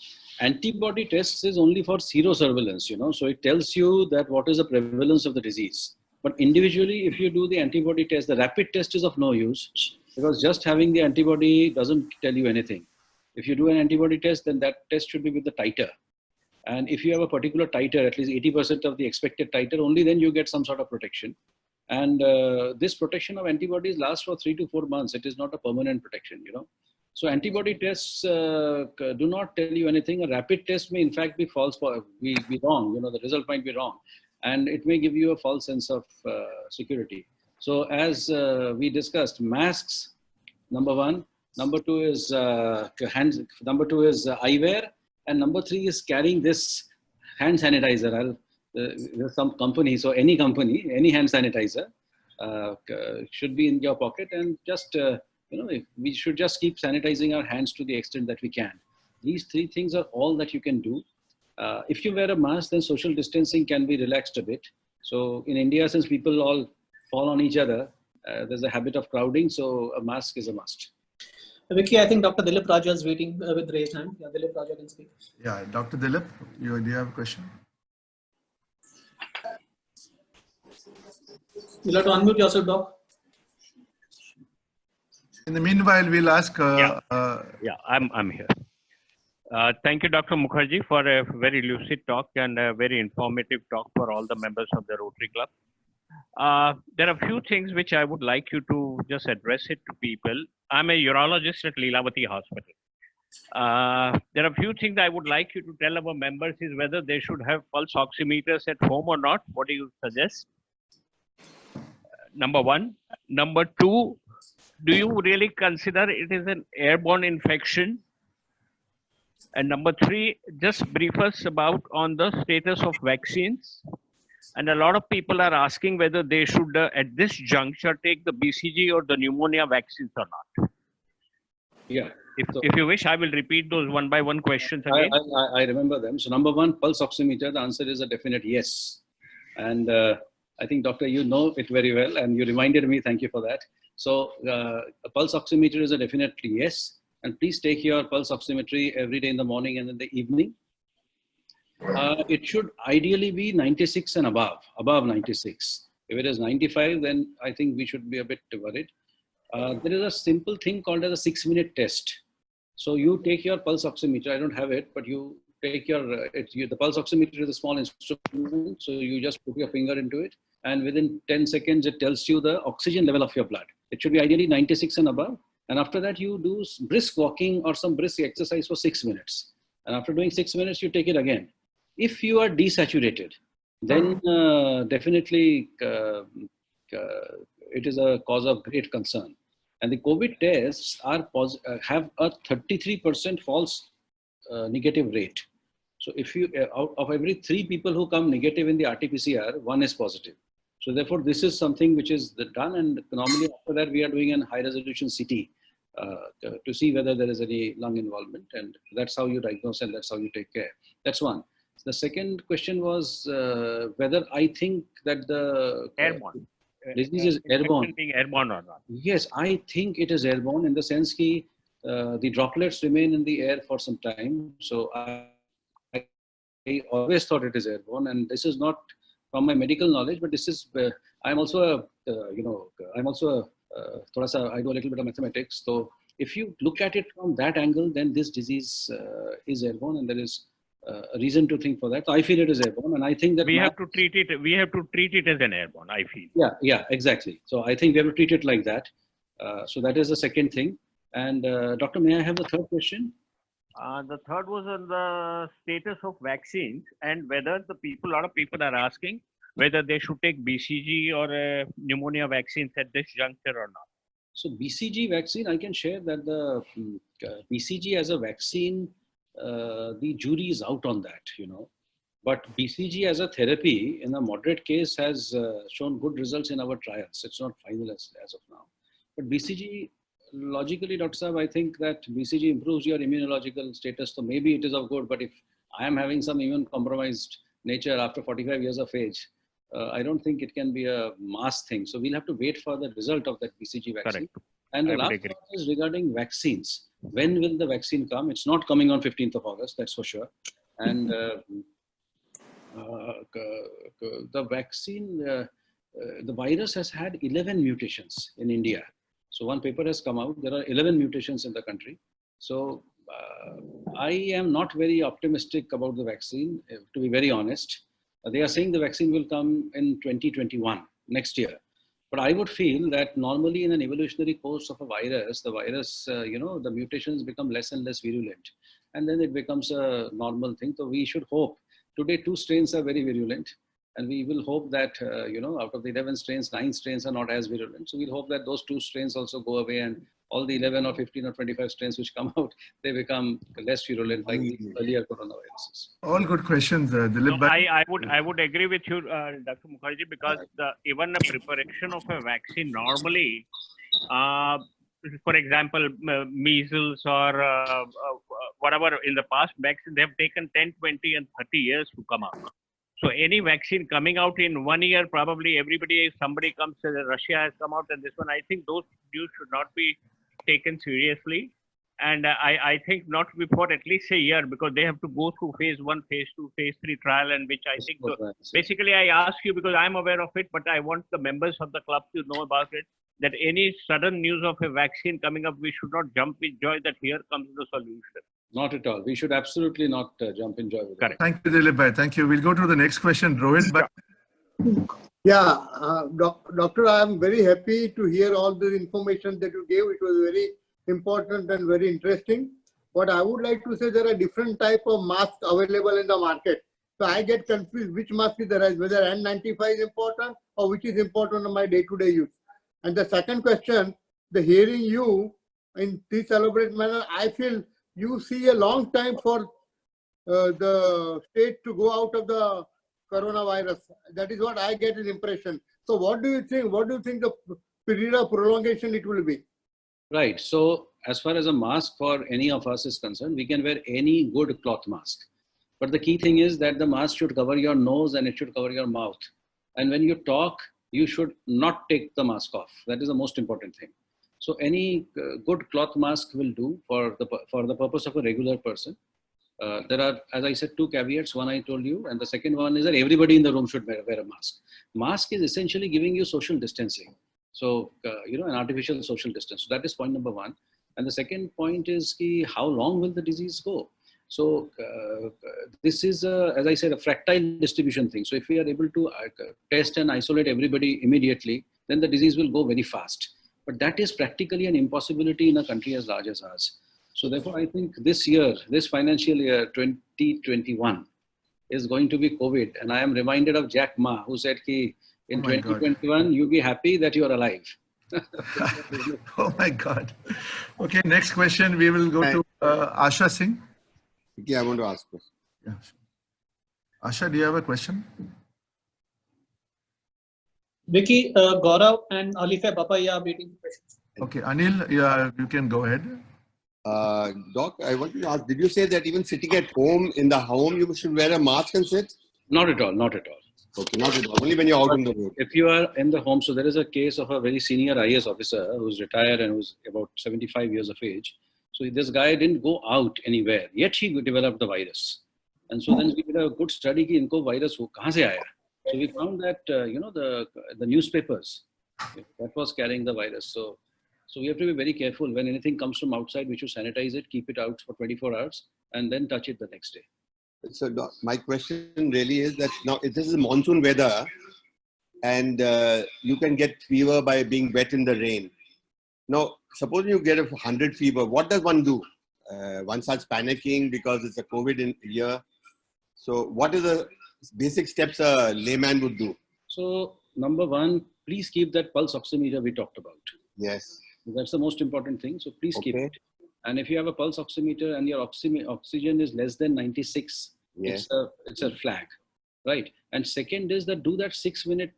A: Antibody tests is only for serosurveillance, So it tells you that what is the prevalence of the disease. But individually, if you do the antibody test, the rapid test is of no use because just having the antibody doesn't tell you anything. If you do an antibody test, then that test should be with the titer. And if you have a particular titer, at least 80% of the expected titer, only then you get some sort of protection. And this protection of antibodies lasts for 3 to 4 months. It is not a permanent protection, So antibody tests do not tell you anything. A rapid test may in fact be be wrong. The result might be wrong. And it may give you a false sense of security. So as we discussed, masks, number 1. Number 2 is hands. Number 2 is eyewear. And number 3 is carrying this hand sanitizer. There's some company, so any company, any hand sanitizer should be in your pocket, and just we should just keep sanitizing our hands to the extent that we can. These 3 things are all that you can do. If you wear a mask, then social distancing can be relaxed a bit. So in India, since people all fall on each other, there's a habit of crowding, so a mask is a must.
C: Vicky, I think Dr. Dilip Raja is waiting with raised hand. Yeah, Dilip Raja can speak.
D: Yeah, Dr. Dilip, do you have a question?
C: You'll have to unmute yourself, Doc.
D: In the meanwhile, we'll ask.
G: I'm here. Thank you, Dr. Mukherjee, for a very lucid talk and a very informative talk for all the members of the Rotary Club. There are a few things which I would like you to just address it to people. I'm a urologist at Leelavati Hospital. There are a few things I would like you to tell our members is whether they should have pulse oximeters at home or not. What do you suggest? Number 1. Number 2, do you really consider it is an airborne infection? And number 3, just brief us about on the status of vaccines. And a lot of people are asking whether they should, at this juncture, take the BCG or the pneumonia vaccines or not.
A: Yeah.
G: If you wish, I will repeat those one by one questions again.
A: I remember them. So number 1, pulse oximeter, the answer is a definite yes. And I think, Doctor, you know it very well, and you reminded me, thank you for that. So a pulse oximeter is a definite yes. And please take your pulse oximetry every day in the morning and in the evening. It should ideally be 96 and above 96. If it is 95, then I think we should be a bit worried. There is a simple thing called as a 6-minute test. So you take your pulse oximeter, I don't have it, but you take your, the pulse oximeter is a small instrument. So you just put your finger into it, and within 10 seconds, it tells you the oxygen level of your blood. It should be ideally 96 and above. And after that, you do brisk walking or some brisk exercise for 6 minutes. And after doing 6 minutes, you take it again. If you are desaturated, then definitely it is a cause of great concern. And the COVID tests are have a 33% false negative rate. So if you, out of every 3 people who come negative in the RT-PCR, 1 is positive. So therefore, this is something which is done, and normally after that we are doing a high resolution CT to see whether there is any lung involvement, and that's how you diagnose and that's how you take care. That's one. The second question was whether I think that the
G: Airborne.
A: disease is airborne.
G: Being airborne or not?
A: Yes, I think it is airborne in the sense that the droplets remain in the air for some time. So I always thought it is airborne, and this is not from my medical knowledge, but this is, I'm also a, I'm also a, I do a little bit of mathematics. So if you look at it from that angle, then this disease is airborne, and there is a reason to think for that. So I feel it is airborne, and I think that
G: we have to treat it. We have to treat it as an airborne, I feel.
A: Yeah, exactly. So I think we have to treat it like that. So that is the second thing. And Doctor, may I have the third question?
G: The third was on the status of vaccines and whether a lot of people are asking whether they should take BCG or pneumonia vaccines at this juncture or not.
A: So BCG vaccine, I can share that the BCG as a vaccine, the jury is out on that, But BCG as a therapy in a moderate case has shown good results in our trials. It's not final as of now. But BCG, logically, Dr. Saab, I think that BCG improves your immunological status. So maybe it is of good, but if I am having some immune compromised nature after 45 years of age, I don't think it can be a mass thing. So we'll have to wait for the result of that BCG vaccine.
G: Correct.
A: And the last one is regarding vaccines. When will the vaccine come? It's not coming on 15th of August, that's for sure. And the vaccine, the virus has had 11 mutations in India. So one paper has come out, there are 11 mutations in the country. So I am not very optimistic about the vaccine, to be very honest. They are saying the vaccine will come in 2021, next year. But I would feel that normally in an evolutionary course of a virus, the virus, the mutations become less and less virulent. And then it becomes a normal thing. So we should hope. Today, 2 strains are very virulent. And we will hope that, out of the 11 strains, 9 strains are not as virulent. So we'll hope that those 2 strains also go away, and all the 11 or 15 or 25 strains which come out, they become less virulent like the earlier coronaviruses.
D: All good questions, Dilip.
G: No, I would agree with you, Dr. Mukherjee, because even the preparation of a vaccine normally, for example, measles or whatever in the past vaccine, they have taken 10, 20 and 30 years to come out. So any vaccine coming out in 1 year, probably somebody comes, Russia has come out, and this one, I think those news should not be taken seriously. And I think not before at least a year, because they have to go through phase 1, phase 2, phase 3 trial, and which I think, so basically I ask you because I'm aware of it, but I want the members of the club to know about it, that any sudden news of a vaccine coming up, we should not jump with joy that here comes the solution.
A: Not at all. We should absolutely not jump in joy with
G: Correct.
A: it.
D: Thank you, Dilip bhai. Thank you. We'll go to the next question, Rohit. But
B: Yeah, Doctor, I am very happy to hear all the information that you gave. It was very important and very interesting. But I would like to say there are different type of masks available in the market. So I get confused which mask is the right, whether N95 is important or which is important in my day-to-day use. And the second question, the hearing you in this elaborate manner, I feel you see a long time for the state to go out of the coronavirus. That is what I get an impression. So what do you think? What do you think the period of prolongation it will be?
A: Right. So as far as a mask for any of us is concerned, we can wear any good cloth mask. But the key thing is that the mask should cover your nose and it should cover your mouth. And when you talk, you should not take the mask off. That is the most important thing. So any good cloth mask will do for the purpose of a regular person. There are, as I said, 2 caveats. One I told you, and the second one is that everybody in the room should wear a mask. Mask is essentially giving you social distancing. So, an artificial social distance. So that is point number 1. And the second point is how long will the disease go? So this is, as I said, a fractile distribution thing. So if we are able to test and isolate everybody immediately, then the disease will go very fast. But that is practically an impossibility in a country as large as ours. So therefore, I think this year, this financial year, 2021, is going to be COVID. And I am reminded of Jack Ma, who said, in
D: Oh my God.
A: 2021, you be happy that you are alive.
D: Oh my God. Okay, next question. We will go to Asha Singh.
H: Yeah, I want to ask this.
D: Yeah. Asha, do you have a question?
C: Vicky, Gaurav and Alifa Bapaya are waiting for questions.
D: Okay, Anil, you can go ahead.
H: Doc, I want to ask, did you say that even sitting at home, in the home, you should wear a mask and sit?
A: Not at all, not at all.
H: Okay, not at all. Only when you're out on the road.
A: If you are in the home, so there is a case of a very senior IAS officer who's retired and who's about 75 years of age. So this guy didn't go out anywhere, yet he developed the virus. And so then we did a good study ki inko virus kahan se aaya. So we found that, the newspapers, that was carrying the virus. So we have to be very careful. When anything comes from outside, we should sanitize it, keep it out for 24 hours, and then touch it the next day.
H: So Doc, my question really is that now this is monsoon weather and you can get fever by being wet in the rain. Now, suppose you get a 100 fever, what does one do? One starts panicking because it's a COVID year. So what is the basic steps a layman would do?
A: So number one, please keep that pulse oximeter we talked about.
H: Yes.
A: That's the most important thing. So please keep
H: Okay.
A: it. And if you have a pulse oximeter and your oxygen is less than 96,
H: Yes.
A: it's a flag, right? And second is that do that 6-minute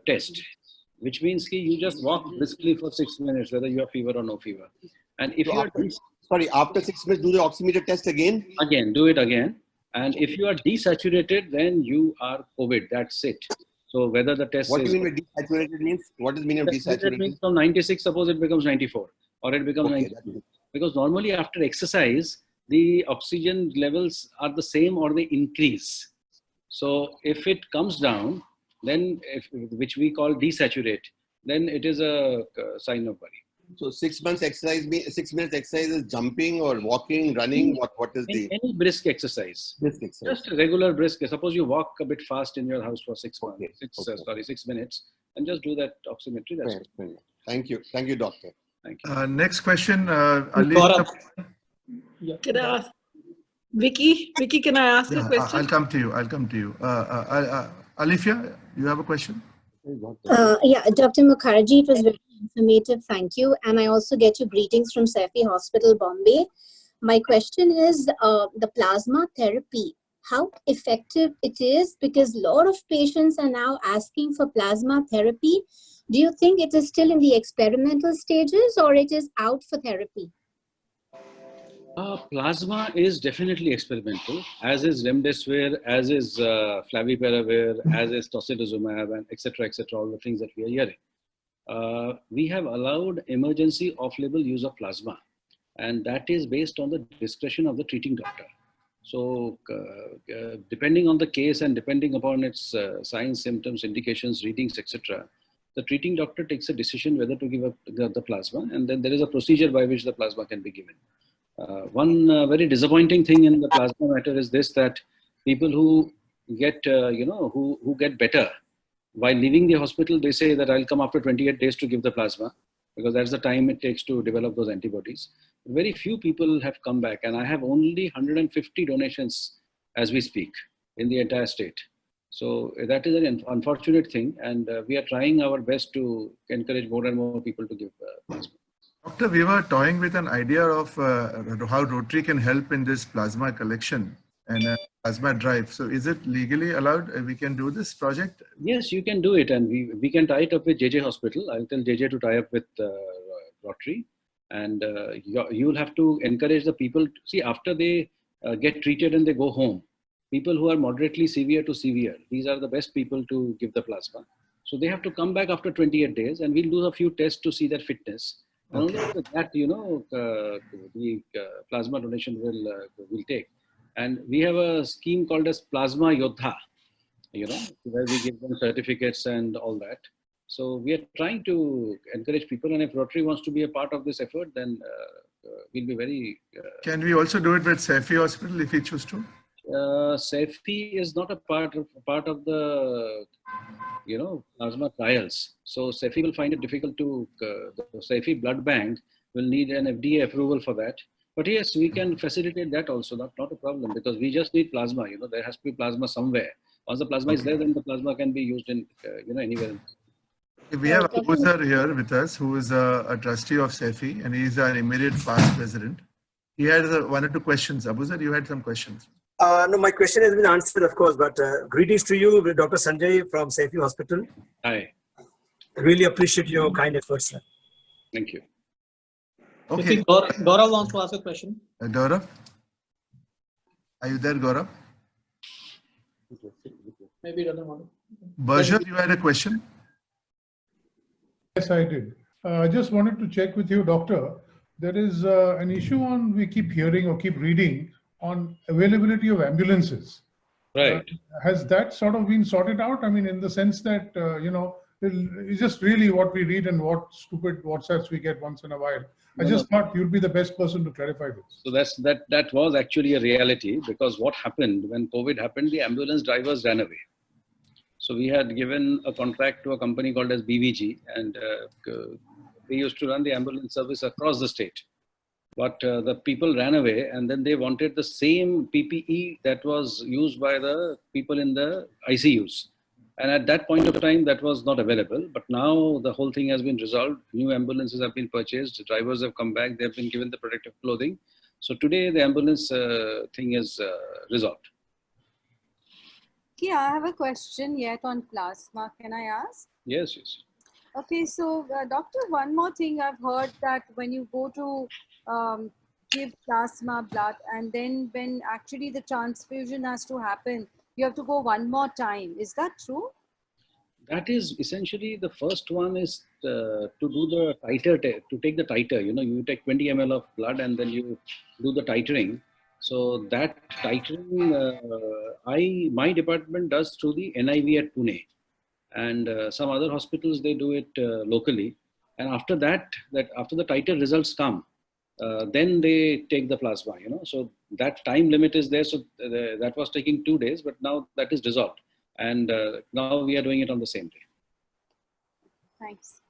A: test, which means you just walk briskly for 6 minutes, whether you have fever or no fever. And if
H: So
A: you are
H: after 6 minutes, do the oximeter test again?
A: do it again. And if you are desaturated, then you are COVID. That's it. So whether the test
H: What do
A: is
H: you mean by desaturated means? What does the meaning of
A: desaturated
H: desaturated?
A: means from 96, suppose it becomes 94 or it becomes
H: Okay,
A: 92. Because normally after exercise, the oxygen levels are the same or they increase. So if it comes down, then which we call desaturate, then it is a sign of worry.
H: So 6 months exercise, 6 minutes exercise is jumping or walking, running. What is the
A: Any brisk exercise?
H: brisk exercise?
A: Just a regular brisk. Suppose you walk a bit fast in your house for 6 months,
H: Okay.
A: 6 minutes, and just do that oximetry. That's it.
H: Fair. Thank you, doctor.
A: Thank you.
D: Next question,
C: Gaurav. Yeah.
I: Can I ask? Vicky, can I ask a
D: Yeah,
I: question?
D: I'll come to you. Alifia, you have a question?
J: Yeah, Dr. Mukherjee, it was very informative. Thank you. And I also get your greetings from Saifi Hospital, Bombay. My question is the plasma therapy, how effective it is, because a lot of patients are now asking for plasma therapy. Do you think it is still in the experimental stages or it is out for therapy?
A: Plasma is definitely experimental, as is remdesivir, as is flavipiravir, as is tocilizumab, and etc., all the things that we are hearing. We have allowed emergency off-label use of plasma, and that is based on the discretion of the treating doctor. So depending on the case and depending upon its signs, symptoms, indications, readings, etc., the treating doctor takes a decision whether to give up the plasma, and then there is a procedure by which the plasma can be given. One very disappointing thing in the plasma matter is this, that people who get, who get better, while leaving the hospital, they say that I'll come after 28 days to give the plasma, because that's the time it takes to develop those antibodies. Very few people have come back, and I have only 150 donations as we speak in the entire state. So that is an unfortunate thing, and we are trying our best to encourage more and more people to give plasma.
D: Doctor, we were toying with an idea of how Rotary can help in this plasma collection and plasma drive. So is it legally allowed? We can do this project?
A: Yes, you can do it, and we can tie it up with JJ Hospital. I'll tell JJ to tie up with Rotary, and you'll have to encourage the people. See, after they get treated and they go home, people who are moderately severe to severe, these are the best people to give the plasma. So they have to come back after 28 days, and we'll do a few tests to see their fitness. And only after that, the plasma donation will take. And we have a scheme called as Plasma Yodha, where we give them certificates and all that. So we are trying to encourage people, and if Rotary wants to be a part of this effort, then we'll be very.
D: Can we also do it with Saifi Hospital if we choose to?
A: Saifi is not a part of the plasma trials. So Saifi will find it difficult to. The Saifi blood bank will need an FDA approval for that. But yes, we can facilitate that also. Not a problem, because we just need plasma. There has to be plasma somewhere. Once the plasma is there, then the plasma can be used in anywhere.
D: We have Abuzar here with us, who is a trustee of Saifi, and he is our immediate past president. He had one or two questions. Abuzar, you had some questions.
K: No, my question has been answered, of course, but greetings to you, Dr. Sanjay from Saifi Hospital.
A: Hi.
K: I really appreciate your kind efforts, sir.
A: Thank you.
C: Okay. Gaurav wants to ask a question.
D: Gaurav? Are you there, Gaurav?
C: Maybe he doesn't want to.
D: Berger, you had a question?
E: Yes, I did. I just wanted to check with you, doctor. There is an issue we keep hearing or keep reading on availability of ambulances.
A: Right.
E: Has that sort of been sorted out? I mean, in the sense that, it's just really what we read and what stupid WhatsApps we get once in a while. I just thought you'd be the best person to clarify this.
A: So that was actually a reality, because what happened when COVID happened, the ambulance drivers ran away. So we had given a contract to a company called as BVG, and they used to run the ambulance service across the state. But the people ran away, and then they wanted the same PPE that was used by the people in the ICUs. And at that point of time, that was not available. But now the whole thing has been resolved. New ambulances have been purchased. The drivers have come back. They have been given the protective clothing. So today the ambulance thing is resolved.
F: Okay, I have a question yet on plasma. Can I ask?
A: Yes, yes.
F: Okay, so doctor, one more thing I've heard, that when you go to give plasma blood, and then when actually the transfusion has to happen, you have to go one more time. Is that true?
A: That is essentially, the first one is to do the titer, to take the titer. You take 20 ml of blood and then you do the titering. So that titering, my department does through the NIV at Pune, and some other hospitals, they do it locally. And after that, after the titer results come, then they take the plasma. So that time limit is there. So that was taking 2 days, but now that is dissolved, and now we are doing it on the same day.
F: Thanks.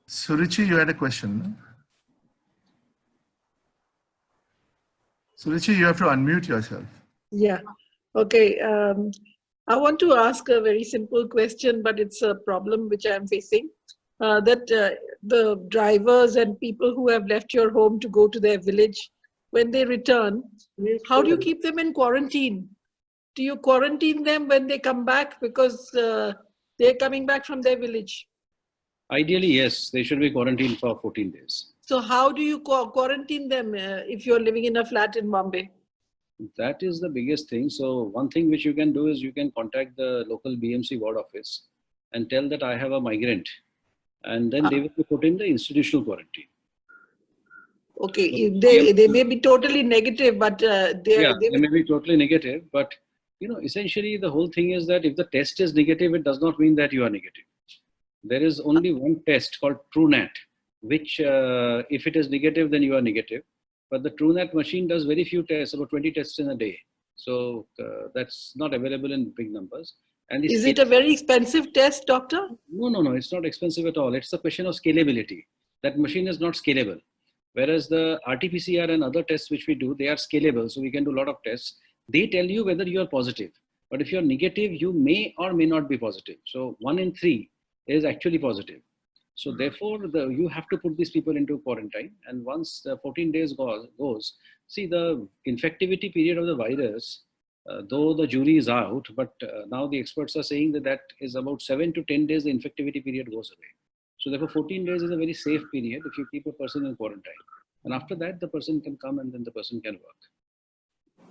D: Suruchi, you had a question. No? Suruchi, you have to unmute yourself.
I: Yeah. Okay. I want to ask a very simple question, but it's a problem which I'm facing. That the drivers and people who have left your home to go to their village, when they return, how do you keep them in quarantine? Do you quarantine them when they come back, because they're coming back from their village?
A: Ideally, yes, they should be quarantined for 14 days.
I: So how do you quarantine them if you're living in a flat in Bombay?
A: That is the biggest thing. So one thing which you can do is you can contact the local BMC ward office and tell that I have a migrant, and then they will be put in the institutional quarantine.
I: Okay, so they may be totally negative, but they
A: may be totally negative. But essentially the whole thing is that if the test is negative, it does not mean that you are negative. There is only one test called TrueNat, which if it is negative, then you are negative. But the TrueNat machine does very few tests, about 20 tests in a day. So that's not available in big numbers. And
I: is it a very expensive test, doctor?
A: No, it's not expensive at all. It's a question of scalability. That machine is not scalable. Whereas the RT-PCR and other tests which we do, they are scalable. So we can do a lot of tests. They tell you whether you are positive. But if you're negative, you may or may not be positive. So 1 in 3 is actually positive. So therefore, you have to put these people into quarantine. And once the 14 days goes, see, the infectivity period of the virus, though the jury is out, but now the experts are saying that is about 7 to 10 days, the infectivity period goes away. So therefore, 14 days is a very safe period if you keep a person in quarantine. And after that, the person can come and then the person can work.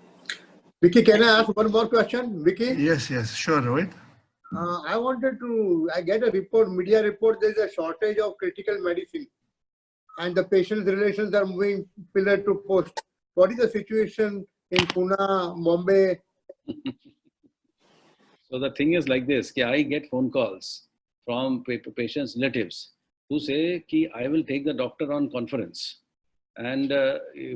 B: Vicky, can I ask one more question? Vicky?
D: Yes, sure, Rohit.
B: I get a report, media report, there is a shortage of critical medicine and the patient's relations are moving pillar to post. What is the situation in Pune, Bombay?
A: So the thing is like this, I get phone calls from patients' relatives who say ki I will take the doctor on conference, and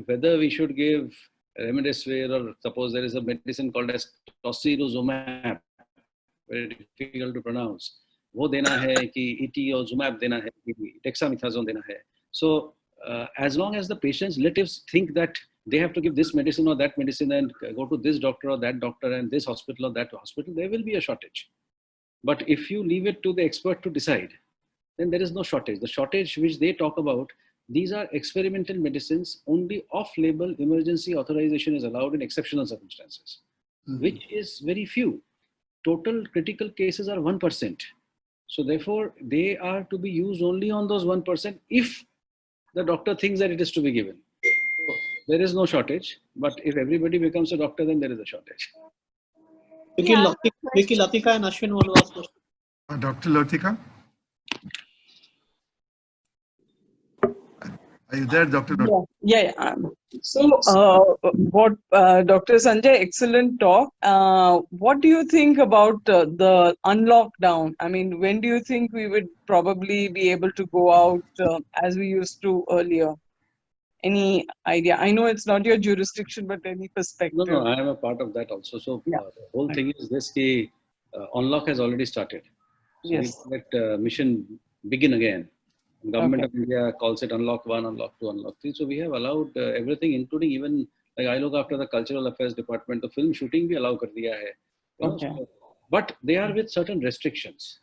A: whether we should give remdesivir, or suppose there is a medicine called as tocilizumab, very difficult to pronounce. वो देना है कि ET or Zumab देना है कि dexamethasone देना है. So as long as the patient's relatives think that they have to give this medicine or that medicine and go to this doctor or that doctor and this hospital or that hospital, there will be a shortage. But if you leave it to the expert to decide, then there is no shortage. The shortage which they talk about, these are experimental medicines. Only off-label emergency authorization is allowed in exceptional circumstances, which is very few. Total critical cases are 1%. So therefore, they are to be used only on those 1% if the doctor thinks that it is to be given. So there is no shortage, but if everybody becomes a doctor, then there is a shortage.
C: Vicky, Latika and Ashwin want to ask questions.
D: Dr. Latika? Are you there, Dr. Latika?
L: Yeah. So, what Dr. Sanjay, excellent talk. What do you think about the unlockdown? I mean, when do you think we would probably be able to go out as we used to earlier? Any idea? I know it's not your jurisdiction, but any perspective?
A: No, I am a part of that also. So the whole thing is this: the unlock has already started. So
L: Yes.
A: we let mission begin again. Government of India calls it unlock 1, unlock 2, unlock 3. So we have allowed everything, including even like I look after the cultural affairs department. The film shooting भी allow कर दिया है. You know,
L: Okay.
A: so, but they are with certain restrictions.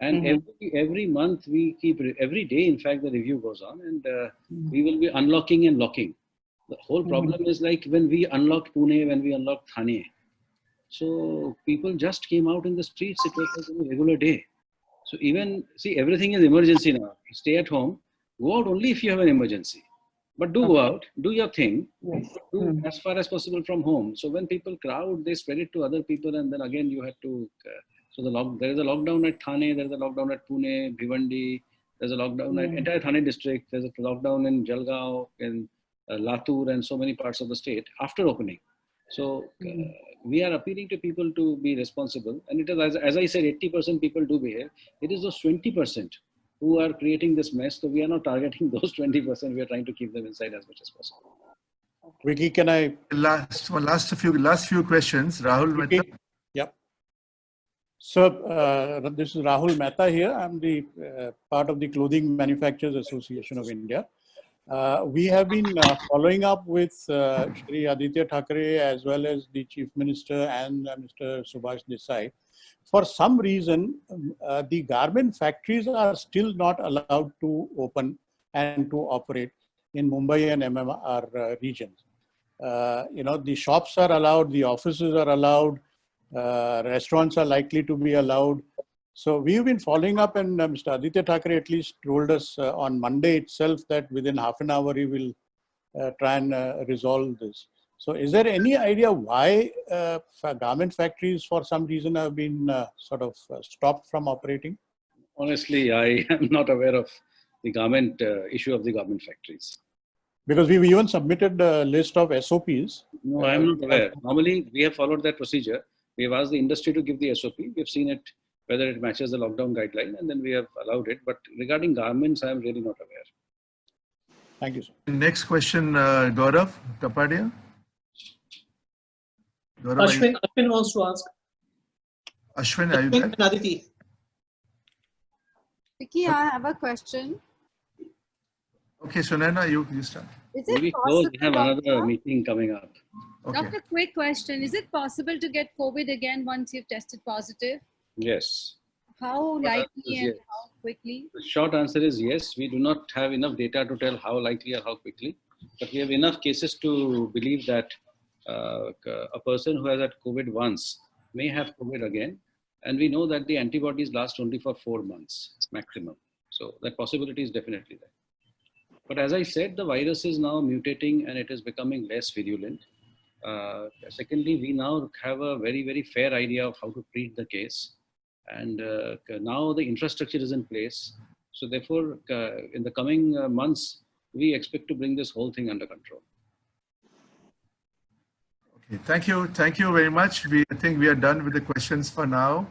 A: And every month we keep, every day in fact the review goes on, and we will be unlocking and locking. The whole problem is like when we unlocked Pune, when we unlocked Thane. So people just came out in the streets. It was like a regular day. So even, see, everything is emergency now. Stay at home. Go out only if you have an emergency. But do go out, do your thing, do as far as possible from home. So when people crowd, they spread it to other people, and then again you had to. So there is a lockdown at Thane, there is a lockdown at Pune, Bhiwandi, there's a lockdown at entire Thane district, there's a lockdown in Jalgaon, in Latur, and so many parts of the state after opening. So we are appealing to people to be responsible, and it is, as I said, 80% people do behave. It is those 20% who are creating this mess. So we are not targeting those 20%. We are trying to keep them inside as much as possible.
M: Vicky, can I?
D: Last few questions. Rahul Mehta.
M: Yep. So this is Rahul Mehta here. I'm the part of the Clothing Manufacturers Association of India. We have been following up with Shri Aditya Thackeray as well as the Chief Minister and Mr. Subhash Desai. For some reason, the garment factories are still not allowed to open and to operate in Mumbai and MMR regions. The shops are allowed, the offices are allowed, restaurants are likely to be allowed. So we've been following up, and Mr. Aditya Thackeray at least told us on Monday itself that within half an hour he will try and resolve this. So is there any idea why garment factories for some reason have been sort of stopped from operating?
A: Honestly, I am not aware of the garment issue of the garment factories.
M: Because we've even submitted a list of SOPs.
A: No, I am not aware. Normally, we have followed that procedure. We have asked the industry to give the SOP. We have seen it, whether it matches the lockdown guideline, and then we have allowed it. But regarding garments, I am really not aware.
M: Thank you, sir.
D: Next question, Gaurav Kapadia.
C: Ashwin wants to ask.
D: Ashwin, are you there?
C: Aditi.
N: Vicky, I have a question.
D: Okay, Sunana, you start.
F: Is it possible,
A: we have another meeting coming up.
D: Okay.
F: Doctor, quick question. Is it possible to get COVID again once you've tested positive?
A: Yes.
F: How likely and
A: yes.
F: how quickly?
A: The short answer is yes. We do not have enough data to tell how likely or how quickly, but we have enough cases to believe that a person who has had COVID once may have COVID again. And we know that the antibodies last only for 4 months maximum. So that possibility is definitely there. But as I said, the virus is now mutating and it is becoming less virulent. Secondly, we now have a very, very fair idea of how to treat the case. And now the infrastructure is in place. So therefore, in the coming months, we expect to bring this whole thing under control.
D: Okay, thank you very much. I think we are done with the questions for now.